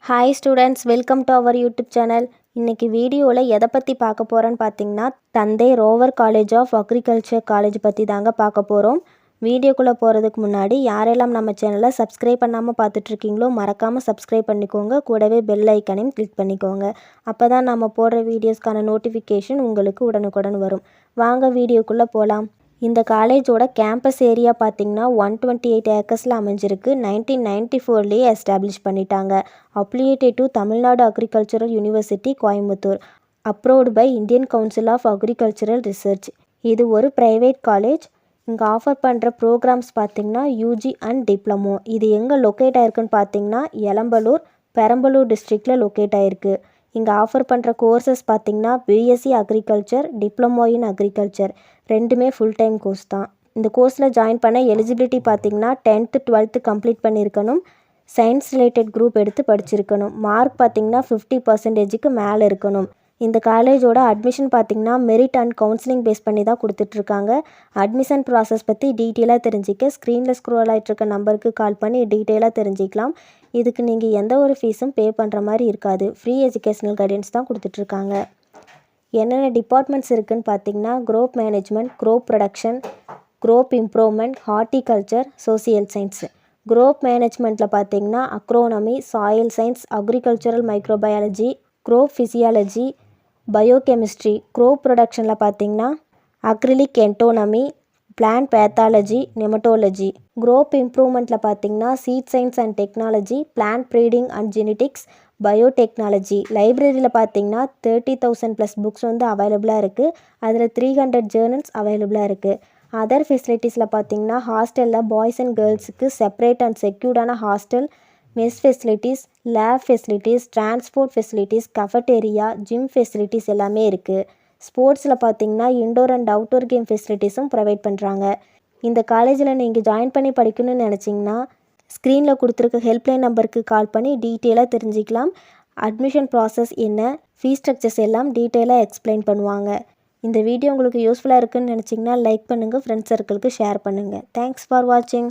Hi students, welcome to our YouTube channel. இன்றைக்கி வீடியோவில் எதை பற்றி பார்க்க போகிறோன்னு பார்த்தீங்கன்னா, Thanthai Roever college of agriculture college பற்றி தாங்க பார்க்க போகிறோம். வீடியோக்குள்ளே போகிறதுக்கு முன்னாடி யாரெல்லாம் நம்ம சேனலை சப்ஸ்கிரைப் பண்ணாமல் பார்த்துட்ருக்கீங்களோ மறக்காமல் சப்ஸ்கிரைப் பண்ணிக்கோங்க. கூடவே பெல் ஐக்கனையும் கிளிக் பண்ணிக்கோங்க. அப்போ தான் நம்ம போடுற வீடியோஸ்க்கான நோட்டிஃபிகேஷன் உங்களுக்கு உடனுக்குடன் வரும். வாங்க வீடியோக்குள்ளே போகலாம். இந்த காலேஜோட கேம்பஸ் ஏரியா பார்த்திங்கன்னா 128 ஏக்கர்ஸில் அமைஞ்சிருக்கு. 1994 எஸ்டாப்ளிஷ் பண்ணிட்டாங்க. Affiliated to Tamil Nadu agricultural university Coimbatore. Approved by Indian council of agricultural research. இது ஒரு ப்ரைவேட் காலேஜ். இங்கே ஆஃபர் பண்ணுற ப்ரோக்ராம்ஸ் பார்த்திங்கன்னா யூஜி அண்ட் டிப்ளமோ. இது எங்கே லொக்கேட் ஆகிருக்குன்னு பார்த்திங்கன்னா எளம்பலூர், பெரம்பலூர் டிஸ்ட்ரிக்டில் லொக்கேட் ஆகிருக்கு. இங்கே ஆஃபர் பண்ணுற கோர்சஸ் பார்த்திங்கன்னா BSc agriculture, diploma in agriculture, ரெண்டுமே ஃபுல் டைம் கோர்ஸ் தான். இந்த கோர்ஸில் ஜாயின் பண்ண எலிஜிபிலிட்டி பார்த்திங்கன்னா 10th 12th கம்ப்ளீட் பண்ணியிருக்கணும். சயின்ஸ் ரிலேட்டட் குரூப் எடுத்து படிச்சிருக்கணும். மார்க் பார்த்திங்கன்னா 50% மேலே இருக்கணும். இந்த காலேஜோட அட்மிஷன் பார்த்திங்கன்னா மெரிட் அண்ட் கவுன்சிலிங் பேஸ் பண்ணி தான் கொடுத்துட்ருக்காங்க. அட்மிஷன் ப்ராசஸ் பற்றி டீட்டெயிலாக தெரிஞ்சிக்க ஸ்க்ரீனில் ஸ்க்ரோல் ஆகிட்டு இருக்க நம்பருக்கு கால் பண்ணி டீட்டெயிலாக தெரிஞ்சிக்கலாம். இதுக்கு நீங்கள் எந்த ஒரு ஃபீஸும் பே பண்ணுற மாதிரி இருக்காது. ஃப்ரீ எஜுகேஷ்னல் கைடன்ஸ் தான் கொடுத்துட்ருக்காங்க. என்னென்ன டிபார்ட்மெண்ட்ஸ் இருக்குதுன்னு பார்த்தீங்கன்னா crop management, crop production, crop improvement, horticulture, social science. Crop மேனேஜ்மெண்ட்டில் பார்த்தீங்கன்னா agronomy, soil science, agricultural microbiology, crop physiology, biochemistry. Crop ப்ரொடக்ஷனில் பார்த்தீங்கன்னா acrylic entomology, plant pathology, nematology. Crop இம்ப்ரூவ்மெண்ட்டில் பார்த்தீங்கன்னா seed science and technology, plant breeding and genetics, biotechnology. லைப்ரரியில் பார்த்தீங்கன்னா 30,000+ books அவைலபிளாக இருக்குது. அதில் 300 ஜேர்னல்ஸ் அவைலபிளாக இருக்குது. அதர் ஃபெசிலிட்டிஸில் பார்த்தீங்கன்னா ஹாஸ்டலில் பாய்ஸ் அண்ட் கேர்ள்ஸுக்கு செப்பரேட் அண்ட் செக்யூர்டான hostel, mess facilities, lab facilities, transport facilities, cafeteria, gym facilities எல்லாமே இருக்குது. ஸ்போர்ட்ஸில் பார்த்தீங்கன்னா இன்டோர் அண்ட் அவுட்டோர் கேம் ஃபெசிலிட்டிஸும் ப்ரொவைட் பண்ணுறாங்க. இந்த காலேஜில் நீங்கள் ஜாயின் பண்ணி படிக்கணும்னு நினச்சிங்கன்னா ஸ்க்ரீனில் கொடுத்துருக்க ஹெல்ப்லைன் நம்பருக்கு கால் பண்ணி டீட்டெயிலாக தெரிஞ்சிக்கலாம். அட்மிஷன் ப்ராசஸ் என்ன, ஃபீஸ் ஸ்ட்ரக்சர்ஸ் எல்லாம் டீட்டெயிலாக எக்ஸ்பிளைன் பண்ணுவாங்க. இந்த வீடியோ உங்களுக்கு யூஸ்ஃபுல்லாக இருக்குதுன்னு நினச்சிங்கன்னா லைக் பண்ணுங்கள், ஃப்ரெண்ட்ஸ் சர்க்கிளுக்கு ஷேர் பண்ணுங்கள். தேங்க்ஸ் ஃபார் வாட்சிங்.